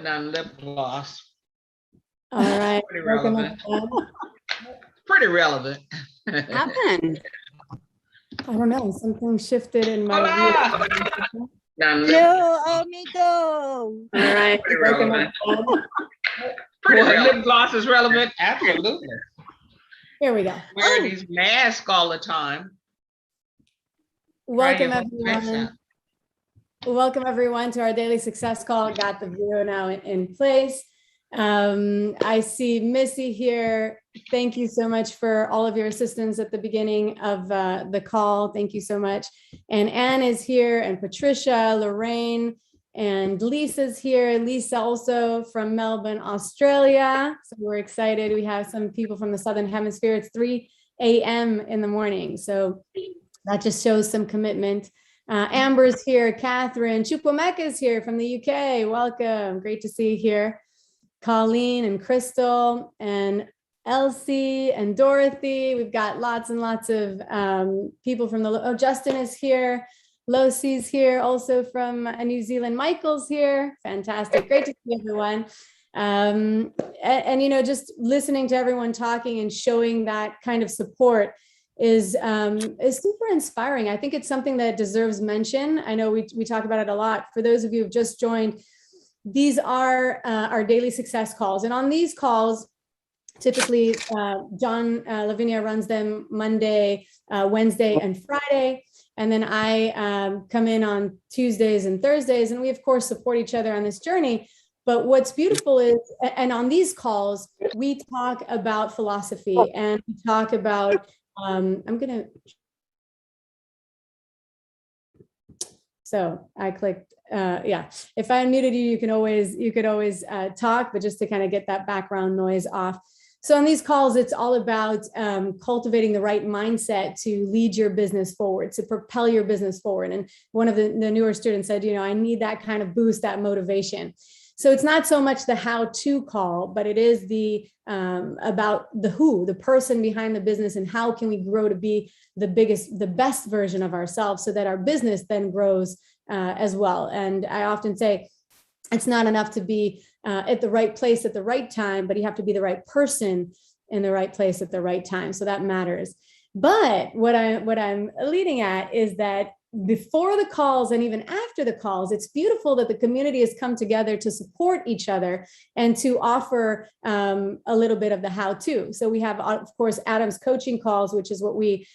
on lip gloss. All right. Pretty Welcome, relevant. everyone. Pretty relevant. Happened. I don't know, something shifted in my Hola! view. On lip- Hello, amigo. All right. Pretty Welcome, relevant. everyone. Pretty lip gloss is relevant. Absolutely. Here we go. Wear these masks all the time. Welcome, Trying to get my face everyone. out. Welcome, everyone, to our daily success call. Got the video now in place. I see Missy here. Thank you so much for all of your assistance at the beginning of the call. Thank you so much. And Anne is here, and Patricia, Lorraine, and Lisa's here. Lisa also from Melbourne, Australia. So we're excited. We have some people from the Southern Hemisphere. It's 3 a.m. in the morning. So that just shows some commitment. Amber's here, Catherine, Chukwemeka is here from the UK. Welcome, great to see you here. Colleen and Crystal and Elsie and Dorothy. We've got lots and lots of people from the, Justin is here. Losie's here, also from New Zealand. Michael's here, fantastic, great to see everyone. And you know, just listening to everyone talking and showing that kind of support is super inspiring. I think it's something that deserves mention. I know we talk about it a lot. For those of you who've just joined, these are our daily success calls. And on these calls, typically John Lavinia runs them Monday, Wednesday, and Friday. And then I come in on Tuesdays and Thursdays. And we, of course, support each other on this journey. But what's beautiful is, and on these calls, we talk about philosophy and we talk about so I clicked, yeah, if I unmuted you, you could always talk, but just to kind of get that background noise off. So on these calls, it's all about cultivating the right mindset to lead your business forward, to propel your business forward. And one of the newer students said, you know, I need that kind of boost, that motivation. So it's not so much the how-to call, but it is the about the who, the person behind the business, and how can we grow to be the best version of ourselves so that our business then grows as well. And I often say, it's not enough to be at the right place at the right time, but you have to be the right person in the right place at the right time. So that matters. But what I'm leading at is that before the calls and even after the calls, it's beautiful that the community has come together to support each other and to offer a little bit of the how-to. So we have, of course, Adam's coaching calls, which is what we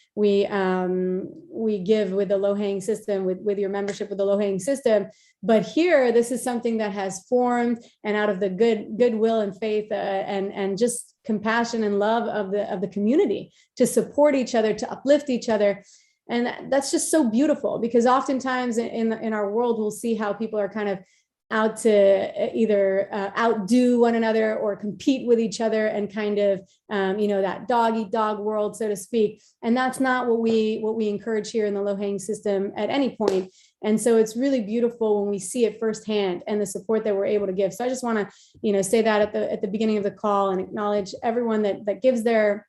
give with the low-hanging system, with your membership with the low-hanging system. But here, this is something that has formed, and out of the goodwill and faith and just compassion and love of the community to support each other, to uplift each other. And that's just so beautiful, because oftentimes in our world, we'll see how people are kind of out to either outdo one another or compete with each other, and kind of, you know, that dog eat dog world, so to speak. And that's not what we encourage here in the low-hanging system at any point. And so it's really beautiful when we see it firsthand and the support that we're able to give. So I just want to, you know, say that at the beginning of the call and acknowledge everyone that gives their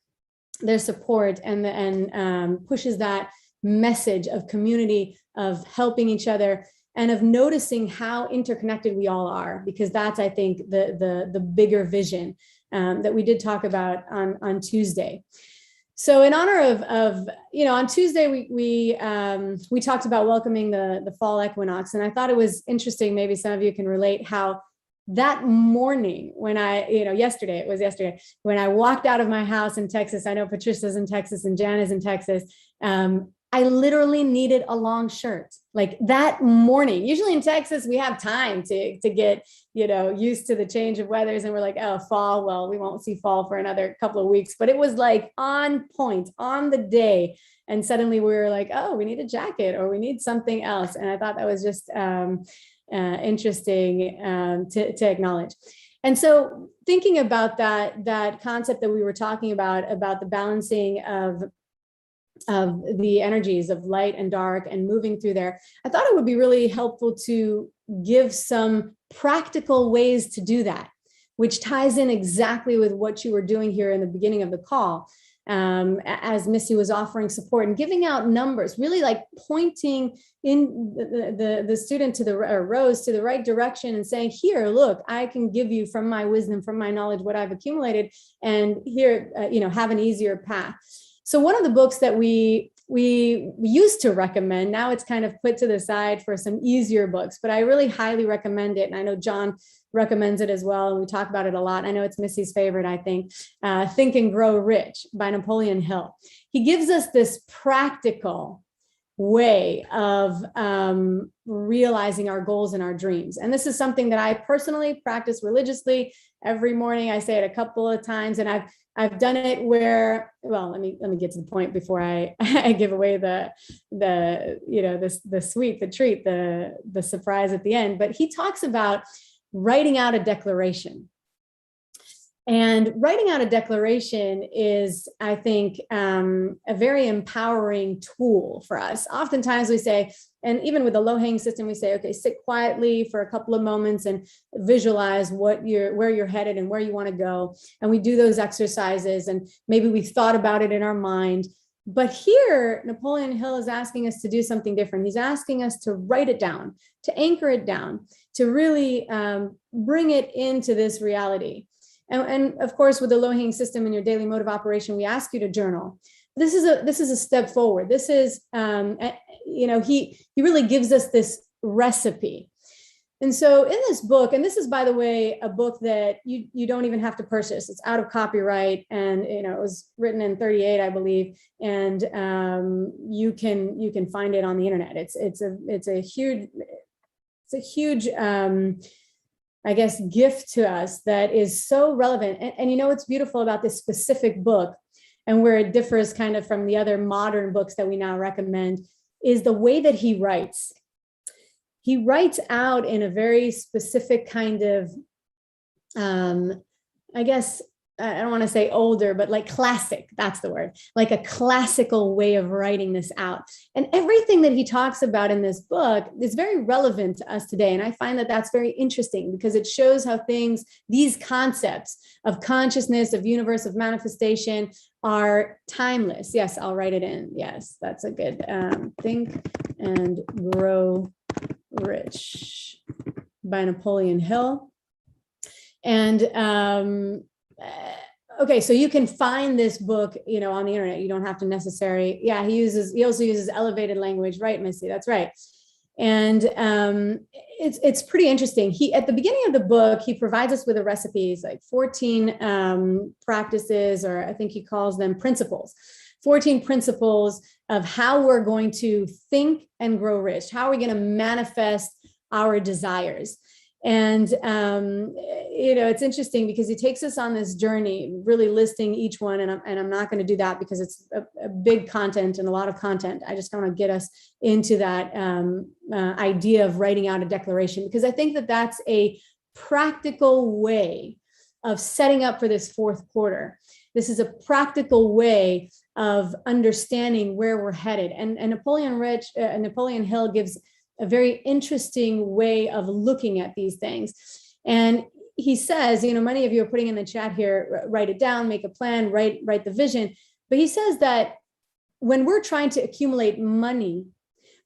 support and pushes that message of community, of helping each other, and of noticing how interconnected we all are, because that's, I think, the bigger vision that we did talk about on Tuesday. So in honor of you know, on Tuesday we talked about welcoming the fall equinox, and I thought it was interesting. Maybe some of you can relate how that morning when yesterday when I walked out of my house in Texas. I know Patricia's in Texas and Jan is in Texas. I literally needed a long shirt like that morning. Usually in Texas, we have time to get, you know, used to the change of weathers, and we're like, oh, fall, well, we won't see fall for another couple of weeks. But it was like on point, on the day. And suddenly we were like, oh, we need a jacket or we need something else. And I thought that was just interesting to acknowledge. And so thinking about that concept that we were talking about the balancing of the energies of light and dark and moving through there, I thought it would be really helpful to give some practical ways to do that, which ties in exactly with what you were doing here in the beginning of the call. as Missy was offering support and giving out numbers, really like pointing in the student to the, or Rose to the right direction and saying, here, look, I can give you from my wisdom, from my knowledge, what I've accumulated, and here, have an easier path. So one of the books that we used to recommend, now it's kind of put to the side for some easier books, but I really highly recommend it. And I know John recommends it as well, and we talk about it a lot. I know it's Missy's favorite, I think. Think and Grow Rich by Napoleon Hill. He gives us this practical way of realizing our goals and our dreams. And this is something that I personally practice religiously every morning. I say it a couple of times, and I've done it where, well, let me get to the point before I give away the sweet, the treat, the surprise at the end. But he talks about writing out a declaration. And writing out a declaration is, I think, a very empowering tool for us. Oftentimes we say, and even with the low-hanging system, we say, okay, sit quietly for a couple of moments and visualize where you're headed and where you want to go. And we do those exercises, and maybe we've thought about it in our mind. But here, Napoleon Hill is asking us to do something different. He's asking us to write it down, to anchor it down, to really bring it into this reality. And of course, with the low-hanging system in your daily mode of operation, we ask you to journal. This is a step forward. This is, he really gives us this recipe. And so in this book, and this is, by the way, a book that you don't even have to purchase. It's out of copyright, and it was written in 1938, I believe, and you can find it on the internet. It's a huge I guess, gift to us that is so relevant. And what's beautiful about this specific book, and where it differs kind of from the other modern books that we now recommend, is the way that he writes. He writes out in a very specific kind of, I guess, I don't want to say older, but like classic, that's the word, like a classical way of writing this out. And everything that he talks about in this book is very relevant to us today. And I find that that's very interesting, because it shows how these concepts of consciousness, of universe, of manifestation are timeless. Yes, I'll write it in. Yes, that's a good Think and Grow Rich by Napoleon Hill. And okay, so you can find this book, on the internet. You don't have to necessarily, he also uses elevated language, right, Missy? That's right. And it's pretty interesting. At the beginning of the book, he provides us with a recipes, like 14 practices, or I think he calls them principles, 14 principles of how we're going to think and grow rich. How are we going to manifest our desires? And, it's interesting because he takes us on this journey, really listing each one. And I'm not going to do that because it's a big content and a lot of content. I just want to get us into that idea of writing out a declaration, because I think that that's a practical way of setting up for this fourth quarter. This is a practical way of understanding where we're headed. And Napoleon Hill gives a very interesting way of looking at these things. And he says, many of you are putting in the chat here, write it down, make a plan, write the vision. But he says that when we're trying to accumulate money,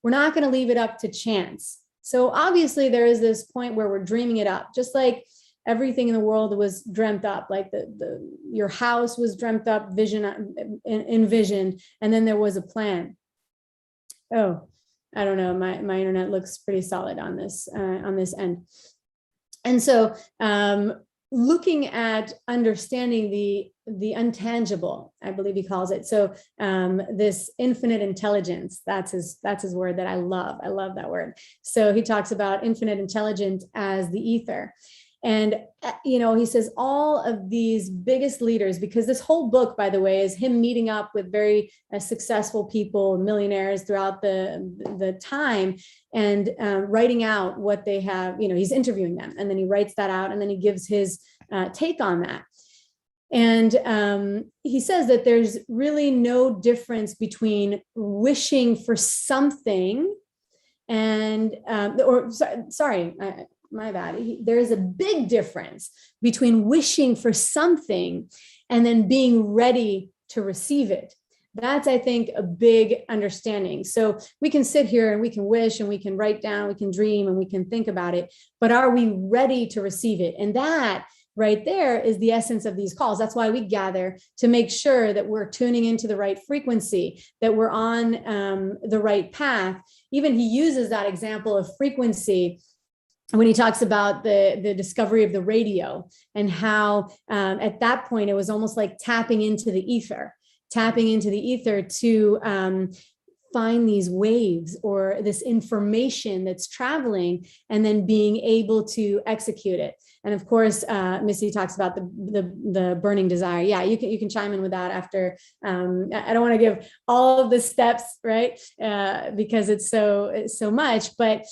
we're not going to leave it up to chance. So obviously there is this point where we're dreaming it up, just like everything in the world was dreamt up, like your house was dreamt up, envisioned, and then there was a plan. Oh, I don't know. My internet looks pretty solid on this end. And so looking at understanding the intangible, I believe he calls it. So this infinite intelligence, that's his word that I love. I love that word. So he talks about infinite intelligence as the ether. And, he says all of these biggest leaders, because this whole book, by the way, is him meeting up with very successful people, millionaires throughout the time, and writing out what they have, he's interviewing them, and then he writes that out, and then he gives his take on that. And he says that there's really no difference between wishing for something and, my bad. There is a big difference between wishing for something and then being ready to receive it. That's, I think, a big understanding. So we can sit here and we can wish and we can write down, we can dream and we can think about it, but are we ready to receive it? And that right there is the essence of these calls. That's why we gather, to make sure that we're tuning into the right frequency, that we're on the right path. Even he uses that example of frequency when he talks about the discovery of the radio, and how at that point it was almost like tapping into the ether to find these waves or this information that's traveling, and then being able to execute it. And of course, Missy talks about the burning desire. Yeah, you can chime in with that after. I don't want to give all of the steps, right? Because it's so much, but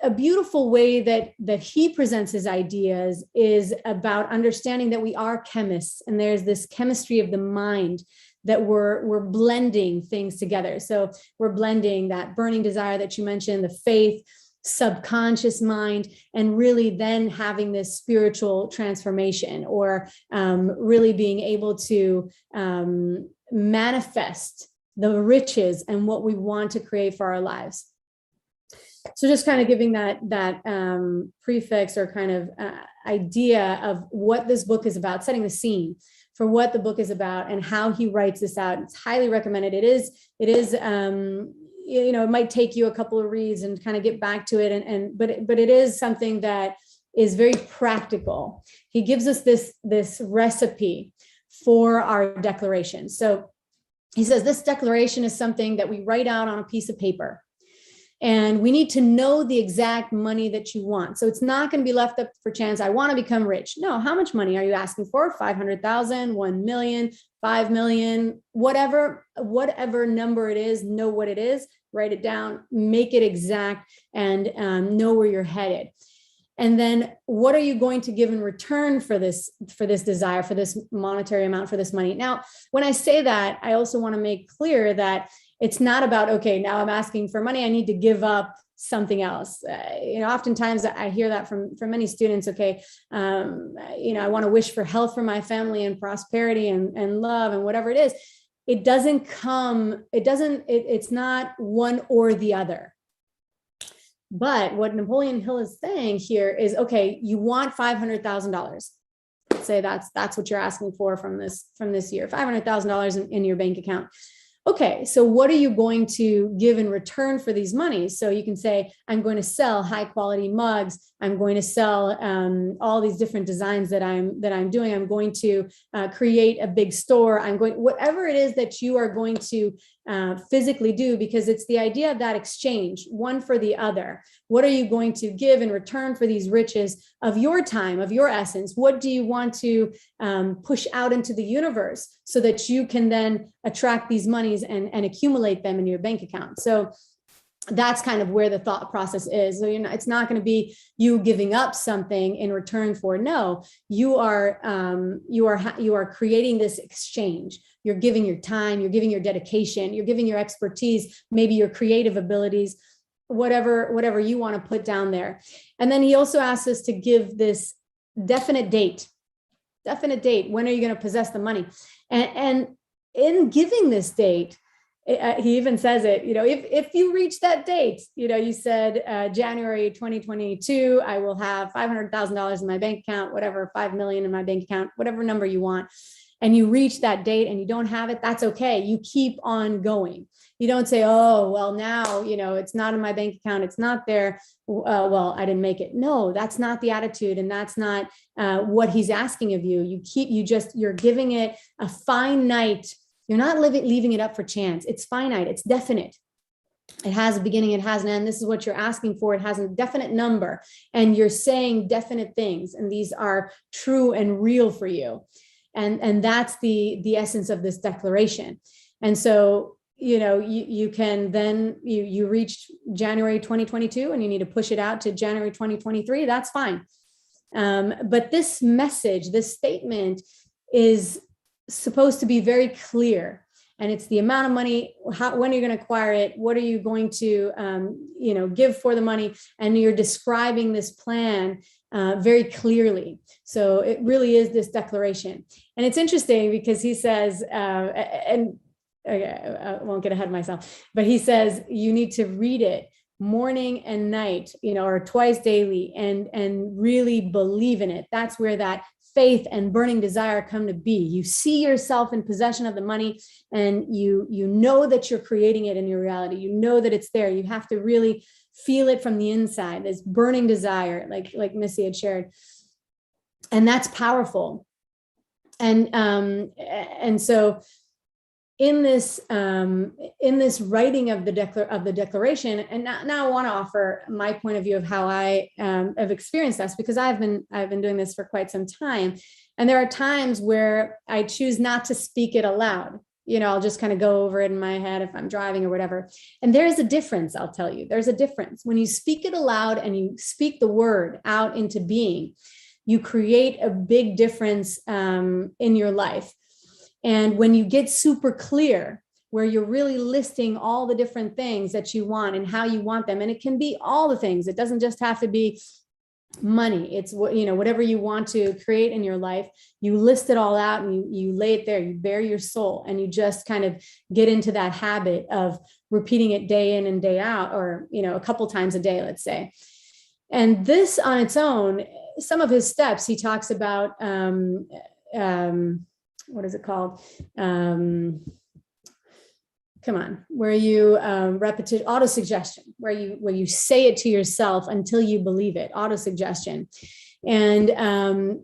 a beautiful way that he presents his ideas is about understanding that we are chemists, and there's this chemistry of the mind, that we're blending things together. So we're blending that burning desire that you mentioned, the faith, subconscious mind, and really then having this spiritual transformation, or really being able to manifest the riches and what we want to create for our lives. So just kind of giving that prefix or kind of idea of what this book is about, setting the scene for what the book is about and how he writes this out. It's highly recommended. It is it might take you a couple of reads and kind of get back to it, but it is something that is very practical. He gives us this recipe for our declaration. So he says this declaration is something that we write out on a piece of paper. And we need to know the exact money that you want. So it's not going to be left up for chance. I want to become rich. No, how much money are you asking for? 500,000, 1 million, 5 million, whatever number it is, know what it is, write it down, make it exact, and know where you're headed. And then what are you going to give in return for this desire, for this monetary amount, for this money? Now, when I say that, I also want to make clear that it's not about, okay, now I'm asking for money, I need to give up something else. Oftentimes I hear that from many students. Okay, I want to wish for health for my family and prosperity and love and whatever it is. It's not one or the other. But what Napoleon Hill is saying here is, okay, you want $500,000. Say that's what you're asking for from this year, $500,000 in your bank account. Okay, so what are you going to give in return for these monies? So you can say, I'm going to sell high quality mugs. I'm going to sell all these different designs that I'm doing. I'm going to create a big store. Whatever it is that you are going to physically do, because it's the idea of that exchange, one for the other. What are you going to give in return for these riches of your time, of your essence? What do you want to push out into the universe so that you can then attract these monies and accumulate them in your bank account? So that's kind of where the thought process is. So, it's not going to be you giving up something in return for, no, you are creating this exchange. You're giving your time, you're giving your dedication, you're giving your expertise, maybe your creative abilities, whatever you want to put down there. And then he also asks us to give this definite date. When are you going to possess the money? And in giving this date, he even says it, if you reach that date, you said January 2022, I will have $500,000 in my bank account, whatever, 5 million in my bank account, whatever number you want. And you reach that date and you don't have it, that's okay. You keep on going. You don't say, oh, well, now, it's not in my bank account. It's not there. Well, I didn't make it. No, that's not the attitude. And that's not what he's asking of you. You're giving it a finite. You're not leaving it up for chance. It's finite. It's definite. It has a beginning. It has an end. This is what you're asking for. It has a definite number. And you're saying definite things. And these are true and real for you. And that's the essence of this declaration. And so, you can then, you reach January 2022 and you need to push it out to January 2023. That's fine. But this message, this statement is supposed to be very clear, and it's the amount of money, when are you going to acquire it, what are you going to give for the money, and you're describing this plan very clearly. So it really is this declaration. And it's interesting because he says, and I won't get ahead of myself, but he says you need to read it morning and night, or twice daily, and really believe in it. That's where that faith and burning desire come to be. You see yourself in possession of the money, and you know that you're creating it in your reality. You know that it's there. You have to really feel it from the inside, this burning desire, like Missy had shared. And that's powerful. And so in this writing of the declaration, and now I want to offer my point of view of how I have experienced this, because I've been doing this for quite some time, and there are times where I choose not to speak it aloud. I'll just kind of go over it in my head if I'm driving or whatever. And there's a difference, I'll tell you. There's a difference when you speak it aloud and you speak the word out into being. You create a big difference in your life. And when you get super clear, where you're really listing all the different things that you want and how you want them, and it can be all the things. It doesn't just have to be money. It's whatever you want to create in your life. You list it all out and you lay it there. You bare your soul, and you just kind of get into that habit of repeating it day in and day out, or a couple times a day, let's say. And this on its own, some of his steps, he talks about what is it called? Where you repetition, autosuggestion, where you say it to yourself until you believe it, autosuggestion. And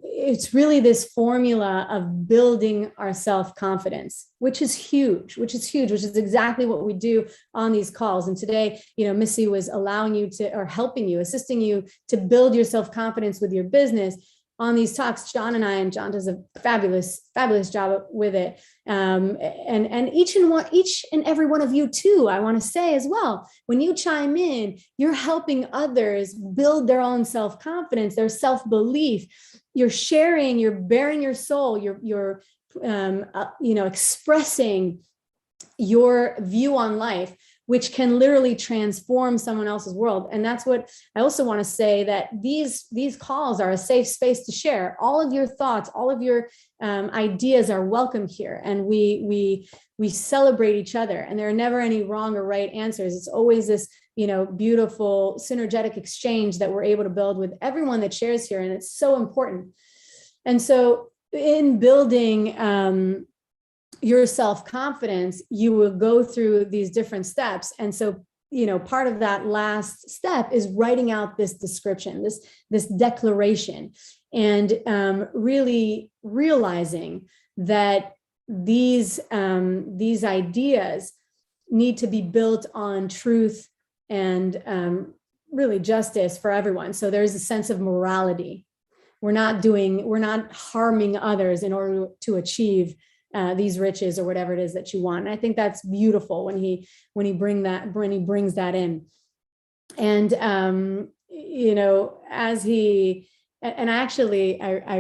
it's really this formula of building our self-confidence, which is huge, which is exactly what we do on these calls. And today, Missy was allowing you to, or helping you, assisting you to build your self-confidence with your business. On these talks, John does a fabulous job with it. And each and every one of you too, I want to say as well, when you chime in, you're helping others build their own self-confidence, their self-belief. You're sharing, you're bearing your soul, you're expressing your view on life, which can literally transform someone else's world. And that's what I also want to say, that these calls are a safe space to share. All of your thoughts, all of your ideas are welcome here. And we celebrate each other, and there are never any wrong or right answers. It's always this, beautiful synergetic exchange that we're able to build with everyone that shares here. And it's so important. And so in building, your self-confidence, you will go through these different steps. And so, part of that last step is writing out this description, this declaration, and really realizing that these ideas need to be built on truth and really justice for everyone. So there's a sense of morality. We're not harming others in order to achieve these riches or whatever it is that you want. And I think that's beautiful when he brings that in. And I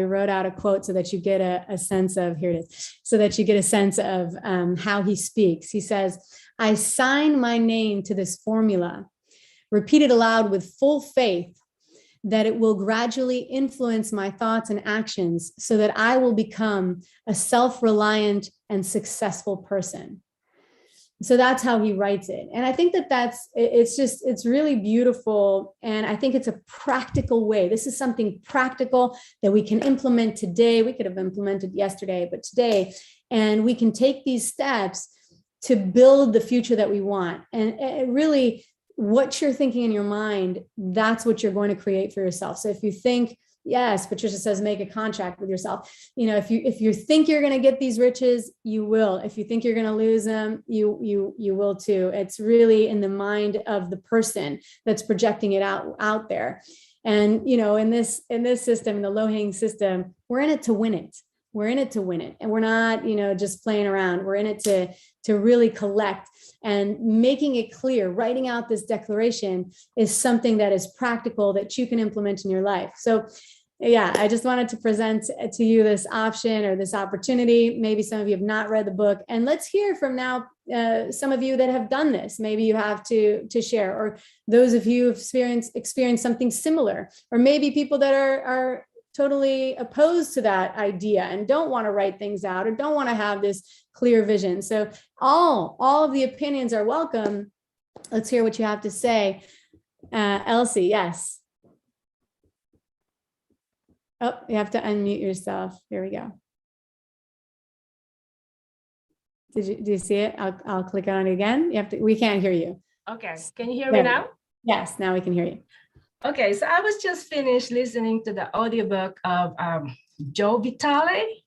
wrote out a quote so that you get a sense of, here it is, so that you get a sense of how he speaks. He says, "I sign my name to this formula, repeat it aloud with full faith that it will gradually influence my thoughts and actions so that I will become a self-reliant and successful person." So that's how he writes it. And I think it's really beautiful. And I think it's a practical way. This is something practical that we can implement today. We could have implemented yesterday, but today, and we can take these steps to build the future that we want. And it really, what you're thinking in your mind, that's what you're going to create for yourself. So if you think, yes, Patricia says, make a contract with yourself. If you think you're going to get these riches, you will. If you think you're going to lose them, you will too. It's really in the mind of the person that's projecting it out there. And, in this system, in the low-hanging system, we're in it to win it. We're in it to win it. And we're not, just playing around. We're in it to really collect. And making it clear, writing out this declaration is something that is practical that you can implement in your life. So yeah, I just wanted to present to you this option or this opportunity. Maybe some of you have not read the book, and let's hear from now some of you that have done this. Maybe you have to share, or those of you who've experienced something similar, or maybe people that are totally opposed to that idea and don't want to write things out or don't want to have this clear vision. So all of the opinions are welcome. Let's hear what you have to say. Elsie, yes. Oh, you have to unmute yourself. Here we go. Do you see it? I'll click on it again. You have to, we can't hear you. Okay, can you hear me now? Yes, now we can hear you. Okay, so I was just finished listening to the audiobook of Joe Vitale,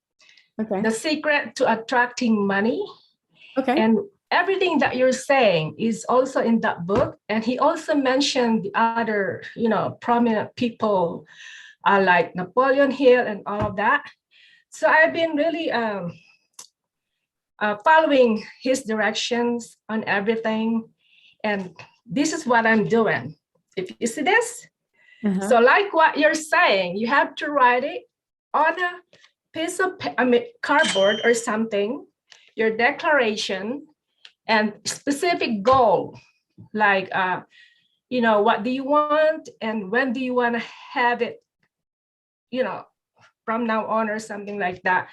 Okay. The Secret to Attracting Money. Okay. And everything that you're saying is also in that book. And he also mentioned the other, prominent people like Napoleon Hill and all of that. So I've been really following his directions on everything. And this is what I'm doing. If you see this, so like what you're saying, you have to write it on a piece of cardboard or something, your declaration and specific goal, like, what do you want and when do you want to have it, from now on or something like that.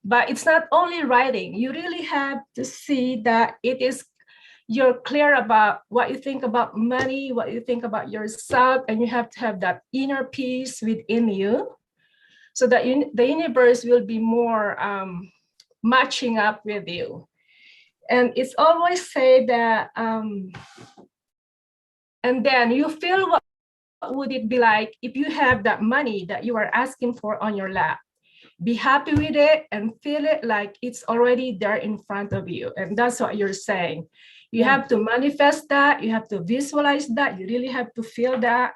But it's not only writing, you really have to see that you're clear about what you think about money, what you think about yourself, and you have to have that inner peace within you so that the universe will be more matching up with you. And it's always say that, and then you feel what would it be like if you have that money that you are asking for on your lap. Be happy with it and feel it like it's already there in front of you. And that's what you're saying. You have to manifest that. You have to visualize that. You really have to feel that.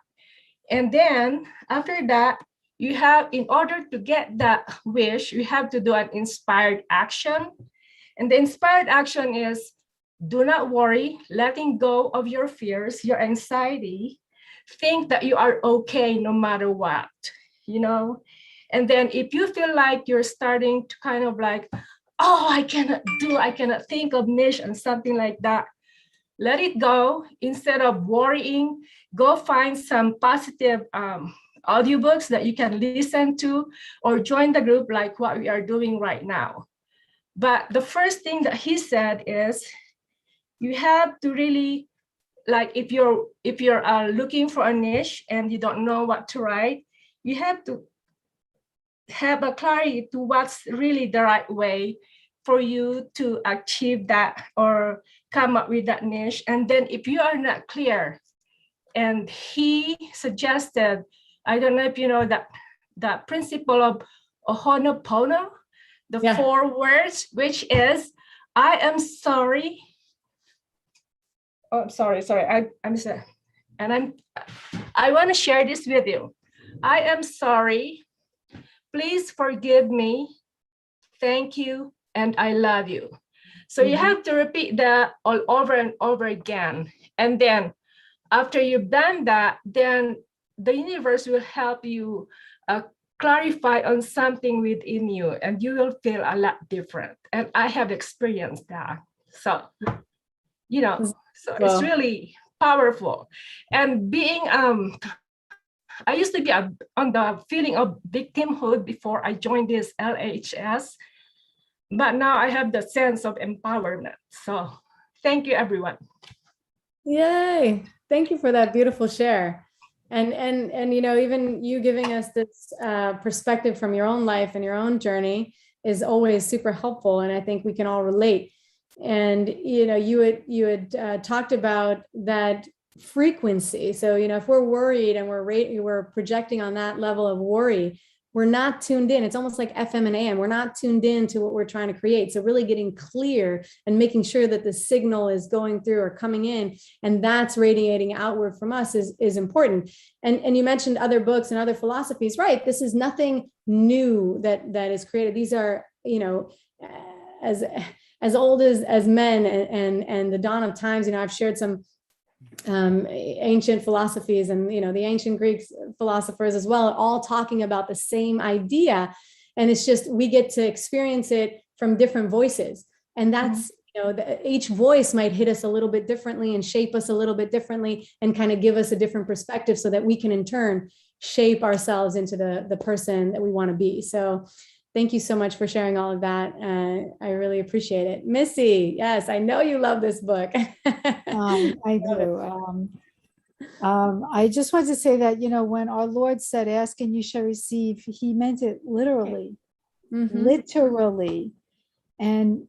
And then after that, you have, in order to get that wish, you have to do an inspired action. And the inspired action is, do not worry, letting go of your fears, your anxiety. Think that you are okay no matter what, And then if you feel like you're starting to kind of like, oh, I cannot think of niche and something like that, let it go. Instead of worrying, go find some positive audiobooks that you can listen to or join the group like what we are doing right now. But the first thing that he said is you have to really, like if you're looking for a niche and you don't know what to write, you have to have a clarity to what's really the right way for you to achieve that or come up with that niche. And then if you are not clear, and he suggested, I don't know if you know that principle of Ho'oponopono, the 4 words, which is, I am sorry. Oh, sorry. I'm sorry. And I want to share this with you. I am sorry. Please forgive me. Thank you. And I love you. So you have to repeat that all over and over again. And then after you've done that, then the universe will help you clarify on something within you, and you will feel a lot different. And I have experienced that. So, it's really powerful. And being, I used to be on the feeling of victimhood before I joined this LHS, but now I have the sense of empowerment. So thank you, everyone. Yay. Thank you for that beautiful share. And even you giving us this perspective from your own life and your own journey is always super helpful. And I think we can all relate. And, you had talked about that frequency. So, if we're worried and we're projecting on that level of worry, we're not tuned in. It's almost like FM and AM. We're not tuned in to what we're trying to create. So really getting clear and making sure that the signal is going through or coming in, and that's radiating outward from us is important. And you mentioned other books and other philosophies, right? This is nothing new that is created. These are, as old as men and the dawn of times. I've shared some ancient philosophies and, the ancient Greek philosophers as well, all talking about the same idea. And it's just, we get to experience it from different voices. And that's, each voice might hit us a little bit differently and shape us a little bit differently and kind of give us a different perspective so that we can in turn shape ourselves into the person that we want to be. So thank you so much for sharing all of that. I really appreciate it. Missy, yes, I know you love this book. I do. I just want to say that, when our Lord said, ask and you shall receive, he meant it literally, literally. And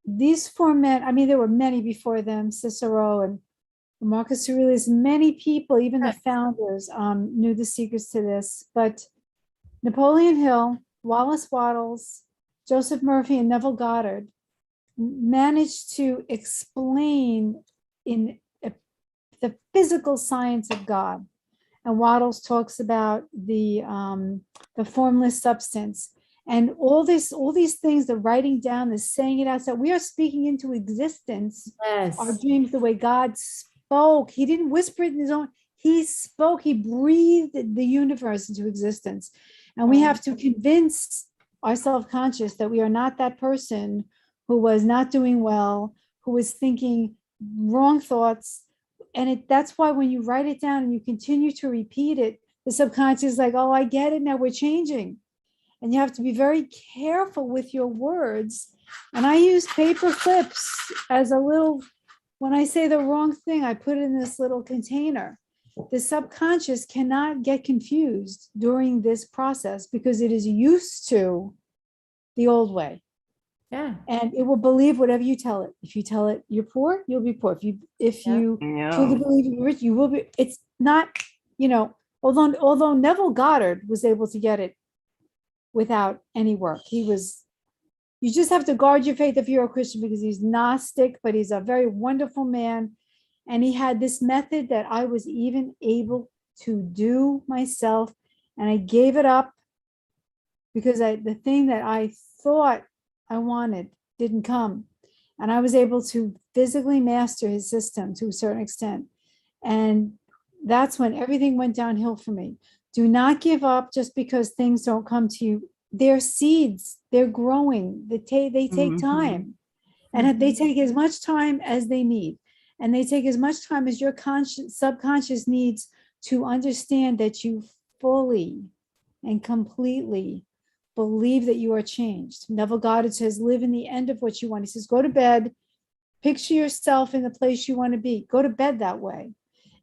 these four men, I mean, there were many before them, Cicero and Marcus Aurelius, many people, even the founders, knew the secrets to this. But Napoleon Hill, Wallace Wattles, Joseph Murphy, and Neville Goddard managed to explain in the physical science of God. And Wattles talks about the formless substance. And all these things, the writing down, the saying it out, so we are speaking into existence our dreams the way God spoke. He didn't whisper it in his own, he spoke, he breathed the universe into existence. And we have to convince our self-conscious that we are not that person who was not doing well, who was thinking wrong thoughts. And that's why when you write it down and you continue to repeat it, the subconscious is like, oh, I get it now, we're changing. And you have to be very careful with your words. And I use paper clips as a little, when I say the wrong thing, I put it in this little container. The subconscious cannot get confused during this process because it is used to the old way. Yeah. And it will believe whatever you tell it. If you tell it you're poor, you'll be poor. If you truly believe you're rich, you will be. It's not, although Neville Goddard was able to get it without any work. You just have to guard your faith if you're a Christian because he's Gnostic, but he's a very wonderful man. And he had this method that I was even able to do myself. And I gave it up because the thing that I thought I wanted didn't come. And I was able to physically master his system to a certain extent. And that's when everything went downhill for me. Do not give up just because things don't come to you. They're seeds, they're growing, they take time. And they take as much time as they need. And they take as much time as your subconscious needs to understand that you fully and completely believe that you are changed. Neville Goddard says, live in the end of what you want. He says, go to bed, picture yourself in the place you want to be. Go to bed that way.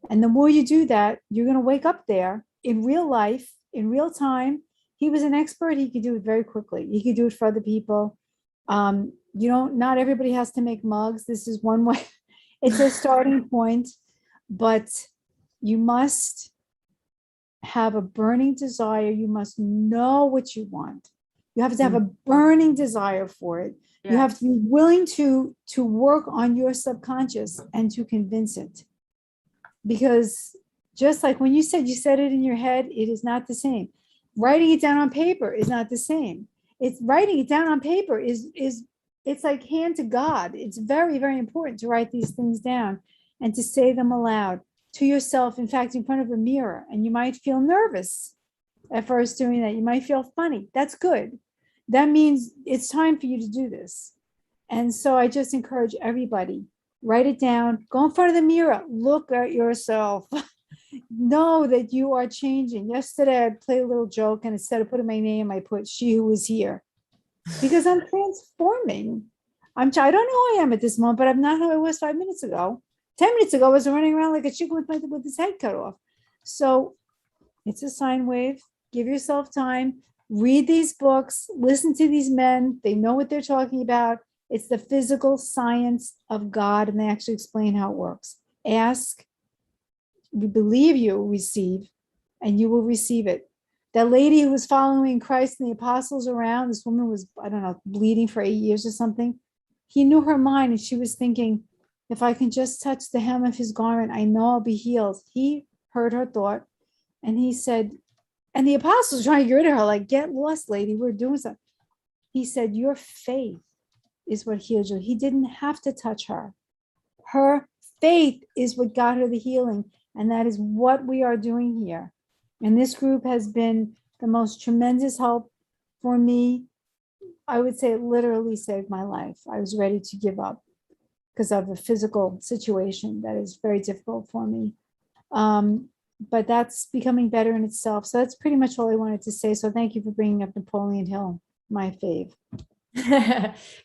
And the more you do that, you're going to wake up there in real life, in real time. He was an expert. He could do it very quickly. He could do it for other people. Not everybody has to make mugs. This is one way. It's a starting point, but you must have a burning desire. You must know what you want. You have to have a burning desire for it. You have to be willing to work on your subconscious and to convince it. Because just like when you said it in your head, it is not the same. Writing it down on paper is not the same. It's writing it down on paper it's like hand to God. It's very, very important to write these things down and to say them aloud to yourself, in fact, in front of a mirror. And you might feel nervous at first doing that. You might feel funny. That's good. That means it's time for you to do this. And so I just encourage everybody, write it down, go in front of the mirror, look at yourself, know that you are changing. Yesterday, I played a little joke, and instead of putting my name, I put she who is here. Because I'm transforming. I don't know who I am at this moment, but I'm not who I was 5 minutes ago. 10 minutes ago, I was running around like a chicken with his head cut off. So it's a sine wave. Give yourself time. Read these books. Listen to these men. They know what they're talking about. It's the physical science of God, and they actually explain how it works. Ask, we believe you will receive, and you will receive it. That lady who was following Christ and the apostles around, this woman was, I don't know, bleeding for 8 years or something. He knew her mind, and she was thinking, if I can just touch the hem of his garment, I know I'll be healed. He heard her thought, and he said, and the apostles trying to get rid of her, like, get lost, lady, we're doing something. He said, your faith is what healed you. He didn't have to touch her. Her faith is what got her the healing. And that is what we are doing here. And this group has been the most tremendous help for me. I would say it literally saved my life. I was ready to give up because of a physical situation that is very difficult for me. But that's becoming better in itself. So that's pretty much all I wanted to say. So thank you for bringing up Napoleon Hill, my fave.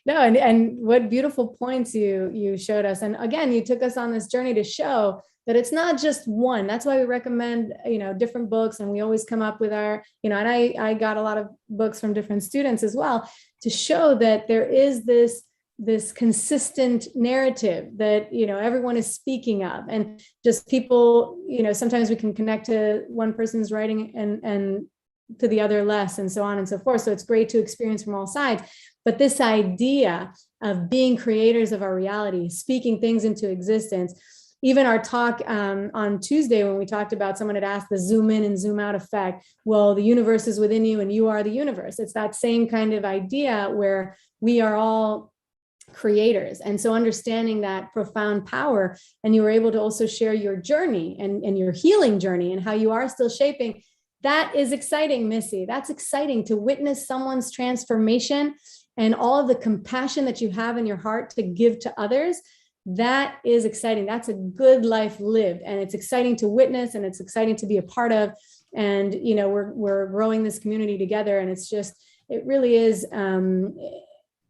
No, and what beautiful points you showed us. And again, you took us on this journey to show that it's not just one. That's why we recommend, different books. And we always come up with our, and I got a lot of books from different students as well, to show that there is this consistent narrative that, everyone is speaking of, and just people, sometimes we can connect to one person's writing and to the other less, and so on and so forth. So it's great to experience from all sides. But this idea of being creators of our reality, speaking things into existence, even our talk on Tuesday, when we talked about, someone had asked the zoom in and zoom out effect. Well, the universe is within you and you are the universe. It's that same kind of idea where we are all creators. And so understanding that profound power, and you were able to also share your journey and your healing journey and how you are still shaping. That is exciting, Missy. That's exciting to witness someone's transformation and all of the compassion that you have in your heart to give to others. That is exciting. That's a good life lived. And it's exciting to witness, and it's exciting to be a part of. And, we're growing this community together, and it really is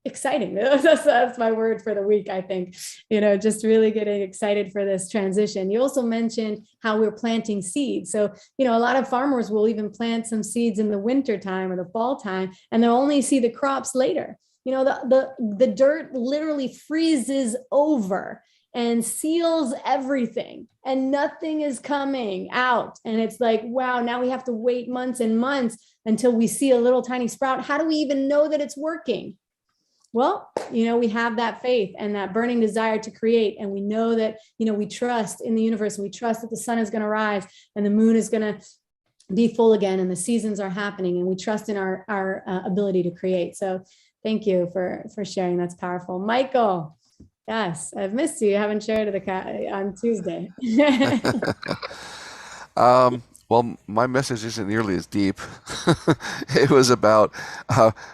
exciting. That's my word for the week, I think, just really getting excited for this transition. You also mentioned how we're planting seeds. So, a lot of farmers will even plant some seeds in the winter time or the fall time, and they'll only see the crops later. The dirt literally freezes over and seals everything, and nothing is coming out. And it's like, wow, now we have to wait months and months until we see a little tiny sprout. How do we even know that it's working? Well, we have that faith and that burning desire to create. And we know that, we trust in the universe, and we trust that the sun is going to rise and the moon is going to be full again, and the seasons are happening, and we trust in our ability to create. So thank you for sharing. That's powerful. Michael, yes, I've missed you. You haven't shared on Tuesday. Well, my message isn't nearly as deep. It was about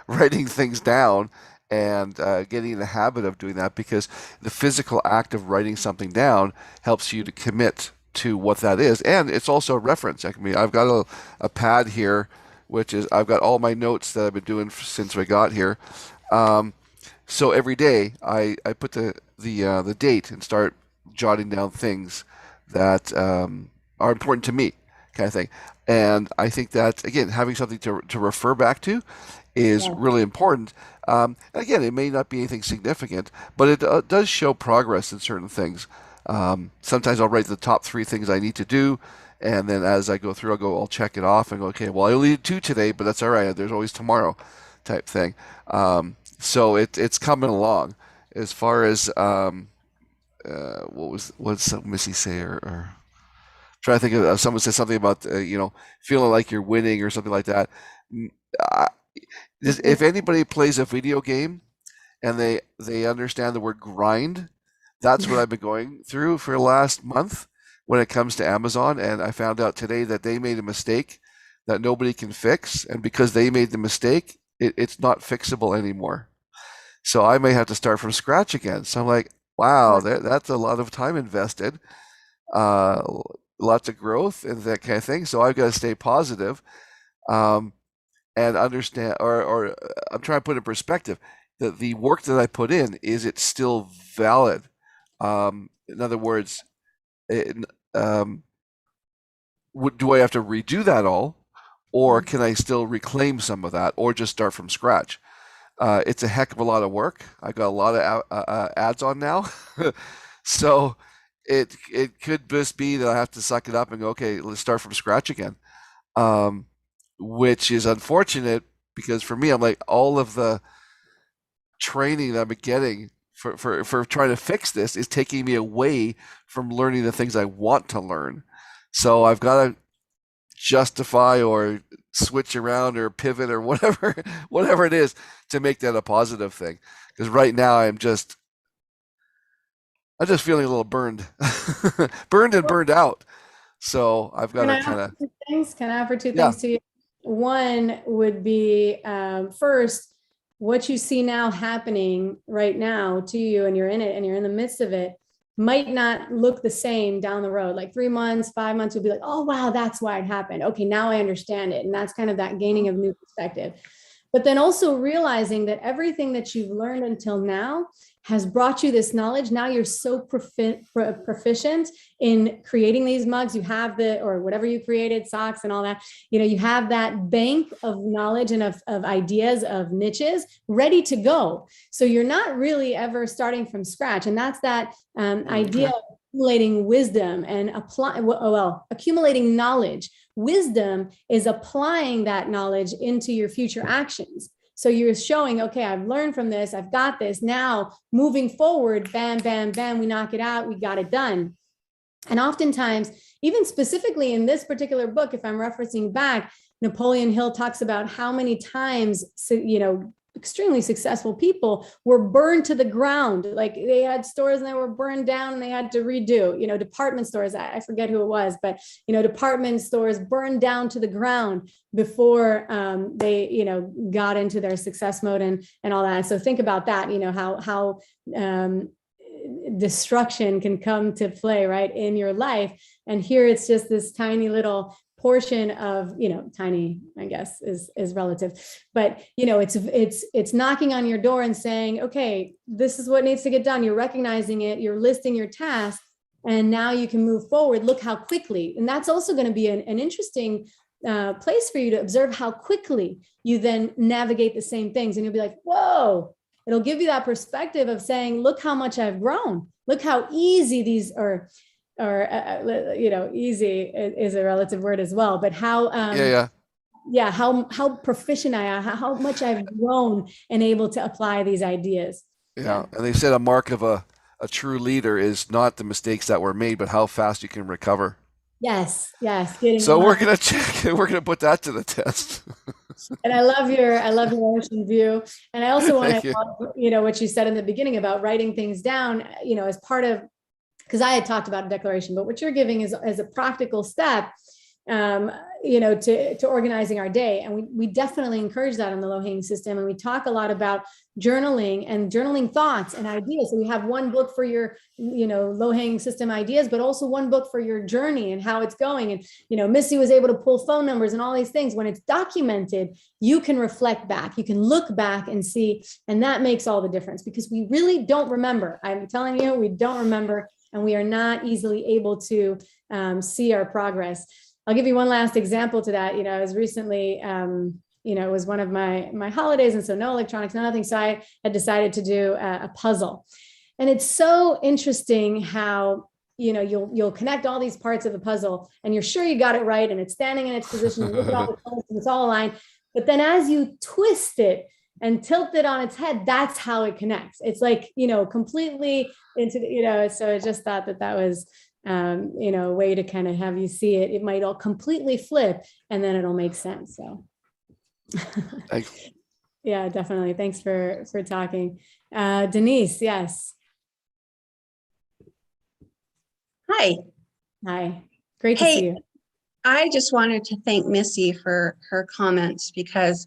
writing things down and getting in the habit of doing that, because the physical act of writing something down helps you to commit to what that is. And it's also a reference. I've got a pad here, which is, I've got all my notes that I've been doing since we got here. So every day I put the date and start jotting down things that are important to me, kind of thing. And I think that, again, having something to refer back to is really important. Again, it may not be anything significant, but it does show progress in certain things. Sometimes I'll write the top 3 things I need to do, and then as I go through, I'll check it off and go, okay, well, I only did 2 today, but that's all right. There's always tomorrow, type thing. So it's coming along. As far as what's Missy say, or trying to think of someone said something about feeling like you're winning or something like that. If anybody plays a video game and they understand the word grind, that's what I've been going through for the last month when it comes to Amazon. And I found out today that they made a mistake that nobody can fix, and because they made the mistake, it's not fixable anymore. So I may have to start from scratch again. So I'm like, wow, that's a lot of time invested, lots of growth and that kind of thing. So I've got to stay positive. And understand, or I'm trying to put in perspective that the work that I put in, is it still valid? In other words, do I have to redo that all, or can I still reclaim some of that, or just start from scratch? It's a heck of a lot of work. I got a lot of ads on now, so it could just be that I have to suck it up and go, okay, let's start from scratch again. Which is unfortunate, because for me, I'm like, all of the training that I've been getting for trying to fix this is taking me away from learning the things I want to learn. So I've got to justify or switch around or pivot or whatever it is to make that a positive thing. Because right now I'm I'm just feeling a little burned, burned and burned out. So I've got Can I to kind of, offer two things? Can I offer two Yeah. things to you? One would be first, what you see now happening right now to you, and you're in it and you're in the midst of it, might not look the same down the road. Like 3 months, 5 months, you'll be like, oh, wow, that's why it happened. Okay, now I understand it. And that's kind of that gaining of new perspective. But then also realizing that everything that you've learned until now has brought you this knowledge. Now you're so proficient in creating these mugs. You have or whatever you created, socks and all that, you have that bank of knowledge and of ideas, of niches ready to go. So you're not really ever starting from scratch. And that's that idea of accumulating wisdom and accumulating knowledge. Wisdom is applying that knowledge into your future actions. So you're showing, okay, I've learned from this. I've got this. Now moving forward, bam, bam, bam, we knock it out. We got it done. And oftentimes, even specifically in this particular book, if I'm referencing back, Napoleon Hill talks about how many times, extremely successful people were burned to the ground. Like they had stores and they were burned down and they had to redo, department stores. I forget who it was, but, department stores burned down to the ground before they, got into their success mode and all that. So think about that, how destruction can come to play right in your life. And here it's just this tiny little portion of, tiny, I guess is relative, but it's knocking on your door and saying, okay, this is what needs to get done. You're recognizing it, you're listing your tasks, and now you can move forward. Look how quickly, and that's also going to be an interesting place for you to observe how quickly you then navigate the same things. And you'll be like, whoa, it'll give you that perspective of saying, look how much I've grown. Look how easy these are. Or easy is a relative word as well, but how how proficient I am, how much I've grown and able to apply these ideas. And they said a mark of a true leader is not the mistakes that were made, but how fast you can recover. Yes. So we're gonna check. We're gonna put that to the test. And I love your ocean view. And I also want to, what you said in the beginning about writing things down, as part of, because I had talked about a declaration, but what you're giving is as a practical step, to organizing our day. And we definitely encourage that in the low-hanging system. And we talk a lot about journaling and journaling thoughts and ideas. So we have one book for your, low-hanging system ideas, but also one book for your journey and how it's going. And, Missy was able to pull phone numbers and all these things. When it's documented, you can reflect back, you can look back and see, and that makes all the difference because we really don't remember. I'm telling you, we don't remember. And we are not easily able to see our progress. I'll give you one last example to that. I was recently, it was one of my holidays, and so no electronics, no nothing. So I had decided to do a puzzle. And it's so interesting how, you'll connect all these parts of the puzzle and you're sure you got it right and it's standing in its position, you look at all the colors and it's all aligned. But then as you twist it and tilt it on its head, that's how it connects. It's like, completely into, so I just thought that was, a way to kind of have you see it. It might all completely flip and then it'll make sense. So yeah, definitely. Thanks for talking. Denise, yes. Hi. Great to see you. I just wanted to thank Missy for her comments because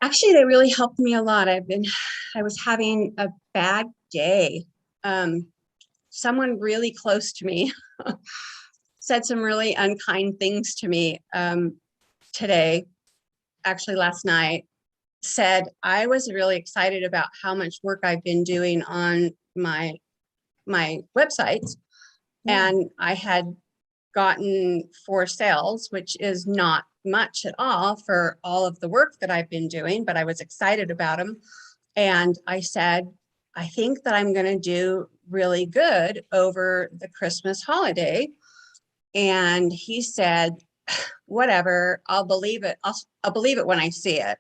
actually they really helped me a lot. I was having a bad day. Someone really close to me said some really unkind things to me today, actually last night. Said I was really excited about how much work I've been doing on my websites, and I had gotten 4 sales, which is not much at all for all of the work that I've been doing, but I was excited about them. And I said, I think that I'm going to do really good over the Christmas holiday. And he said, whatever, I'll believe it. I'll believe it when I see it.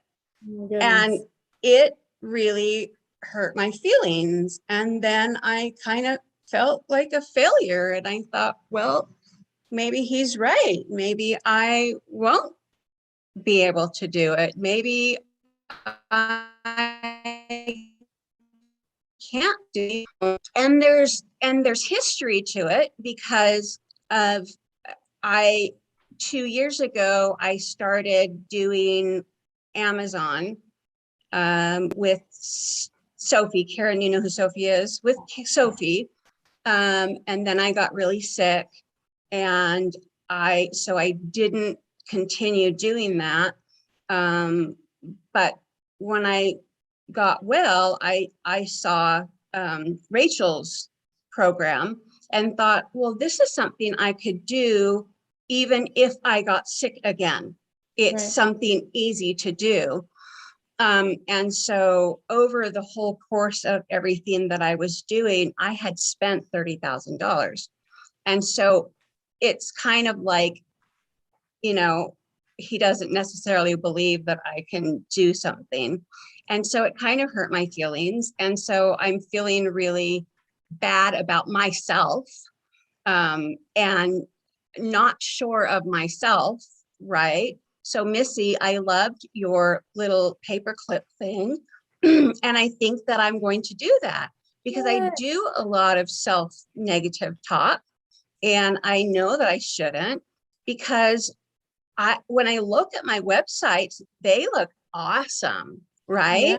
And it really hurt my feelings. And then I kind of felt like a failure. And I thought, well, maybe he's right. Maybe I won't be able to do it. Maybe I can't do. And there's history to it because of 2 years ago, I started doing Amazon with Sophie. Karen, you know who Sophie is, with Sophie. And then I got really sick, and so I didn't continue doing that. But when I got well, I saw Rachel's program and thought, well, this is something I could do even if I got sick again. It's Right. something easy to do. And so over the whole course of everything that I was doing, I had spent $30,000. And so it's kind of like, you know, he doesn't necessarily believe that I can do something. And so it kind of hurt my feelings. And so I'm feeling really bad about myself, and not sure of myself, right? So Missy, I loved your little paperclip thing. And I think that I'm going to do that because I do a lot of self-negative talk. And I know that I shouldn't, because when I look at my websites, they look awesome, right? Yeah.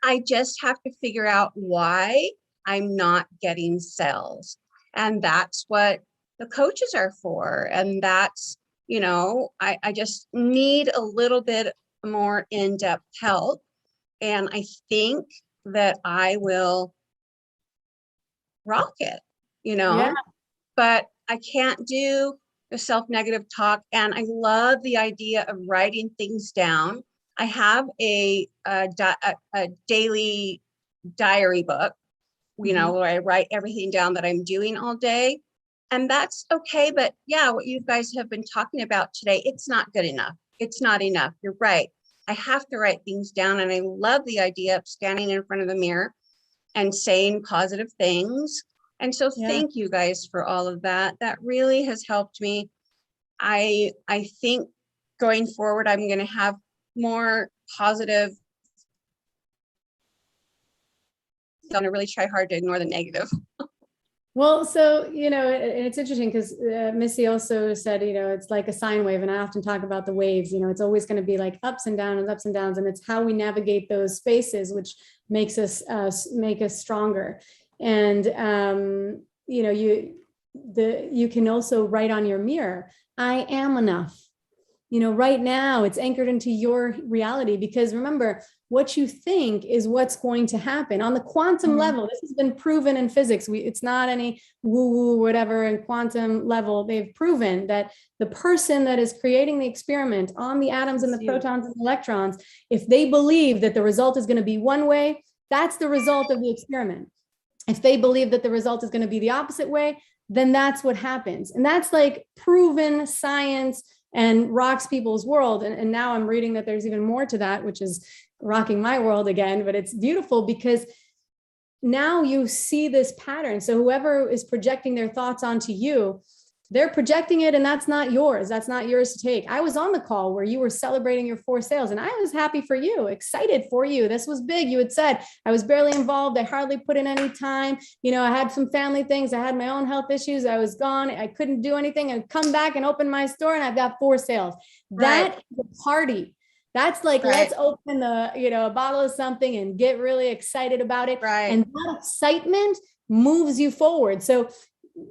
I just have to figure out why I'm not getting sales. And that's what the coaches are for. And that's, you know, I just need a little bit more in-depth help. And I think that I will rock it, you know, Yeah. but I can't do the self-negative talk. And I love the idea of writing things down. I have a daily diary book, you know, where I write everything down that I'm doing all day. And that's okay. But yeah, what you guys have been talking about today, it's not good enough. It's not enough. You're right. I have to write things down. And I love the idea of standing in front of the mirror and saying positive things. And so Yeah. thank you guys for all of that. That really has helped me. I think going forward, I'm going to have more positive. I'm going to really try hard to ignore the negative. Well, so, you know, it's interesting because Missy also said, you know, it's like a sine wave. And I often talk about the waves, you know, it's always going to be like ups and downs. And it's how we navigate those spaces, which makes us make us stronger. And, you know, you can also write on your mirror, I am enough. You know, right now it's anchored into your reality, because remember, what you think is what's going to happen on the quantum level. This has been proven in physics. It's not any woo-woo, whatever, in quantum level. They've proven that the person that is creating the experiment on the atoms and the protons and electrons, if they believe that the result is going to be one way, that's the result of the experiment. If they believe that the result is going to be the opposite way, then that's what happens. And that's like proven science and rocks people's world. And now I'm reading that there's even more to that, which is rocking my world again, but it's beautiful because now you see this pattern. So whoever is projecting their thoughts onto you, they're projecting it, and that's not yours. That's not yours to take. I was on the call where you were celebrating your 4 sales, and I was happy for you, excited for you. This was big. You had said, I was barely involved. I hardly put in any time. You know, I had some family things. I had my own health issues. I was gone. I couldn't do anything. I'd come back and open my store, and I've got 4 sales. That is a party. That's like, let's open the, you know, a bottle of something and get really excited about it. And that excitement moves you forward. So,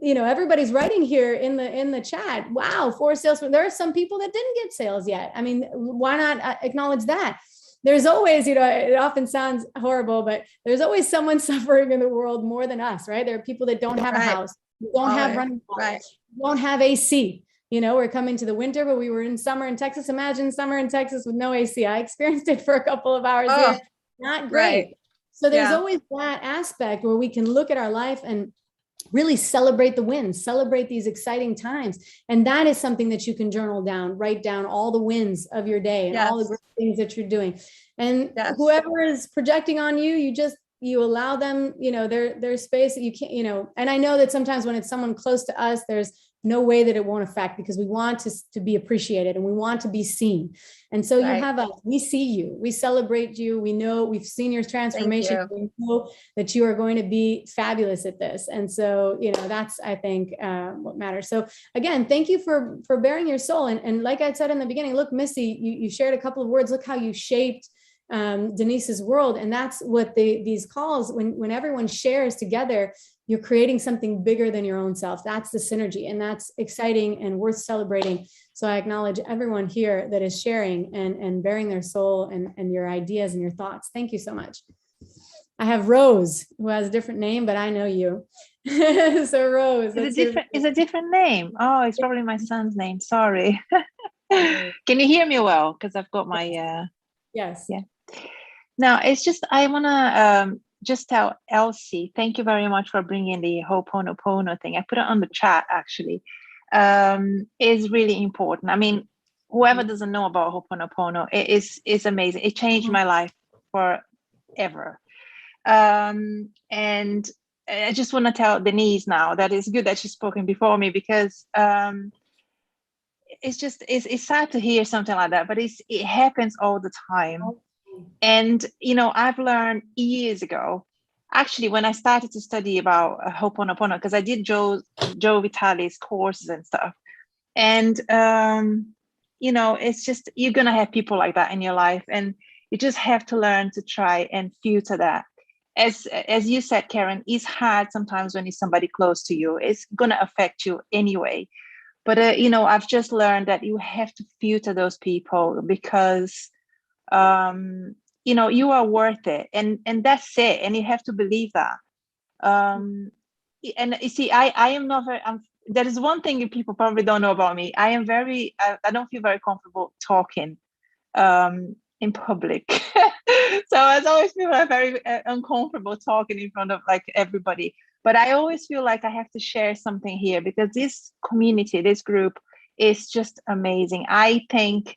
you know, everybody's writing here in the chat, wow, 4 sales. There are some people that didn't get sales yet. I mean, why not acknowledge that? There's always, you know, it often sounds horrible, but there's always someone suffering in the world more than us, right? There are people that don't have a house, don't have running water, don't have AC. You know, we're coming to the winter, but we were in summer in Texas. Imagine summer in Texas with no AC. I experienced it for a couple of hours. Here. Not great. So there's always that aspect where we can look at our life and really celebrate the wins, celebrate these exciting times. And that is something that you can journal down, write down all the wins of your day and all the great things that you're doing. And whoever is projecting on you, you allow them, you know, their space that you can't, you know, and I know that sometimes when it's someone close to us, there's no way that it won't affect, because we want to be appreciated and we want to be seen. And so you Right. have us, we see you, we celebrate you, we know, we've seen your transformation, we know that you are going to be fabulous at this. And so, that's, I think, what matters. So again, thank you for bearing your soul. And like I said in the beginning, look, Missy, you shared a couple of words, look how you shaped Denise's world. And that's what these calls, when everyone shares together, you're creating something bigger than your own self. That's the synergy, and that's exciting and worth celebrating. So I acknowledge everyone here that is sharing and bearing their soul and your ideas and your thoughts. Thank you so much. I have Rose, who has a different name, but I know you. So Rose. It's a different name. Oh, it's probably my son's name. Sorry. Can you hear me well? Because I've got my... Yes. Yeah. No, it's just, I want to just tell Elsie, thank you very much for bringing the Ho'oponopono thing. I put it on the chat, actually. Is really important. I mean, whoever doesn't know about Ho'oponopono, it's amazing. It changed my life forever. And I just want to tell Denise now that it's good that she's spoken before me, because it's sad to hear something like that, but it happens all the time. And I've learned years ago, actually, when I started to study about Ho'oponopono, because I did Joe Vitale's courses and stuff, and it's just, you're gonna have people like that in your life, and you just have to learn to try and filter that. As you said, Karen, it's hard sometimes when it's somebody close to you. It's gonna affect you anyway. But I've just learned that you have to filter those people, because you are worth it, and that's it, and you have to believe that. And you see, I am not very, there is one thing people probably don't know about me. I am very, I don't feel very comfortable talking in public. So I always feel very uncomfortable talking in front of like everybody. But I always feel like I have to share something here, because this community, this group is just amazing. I think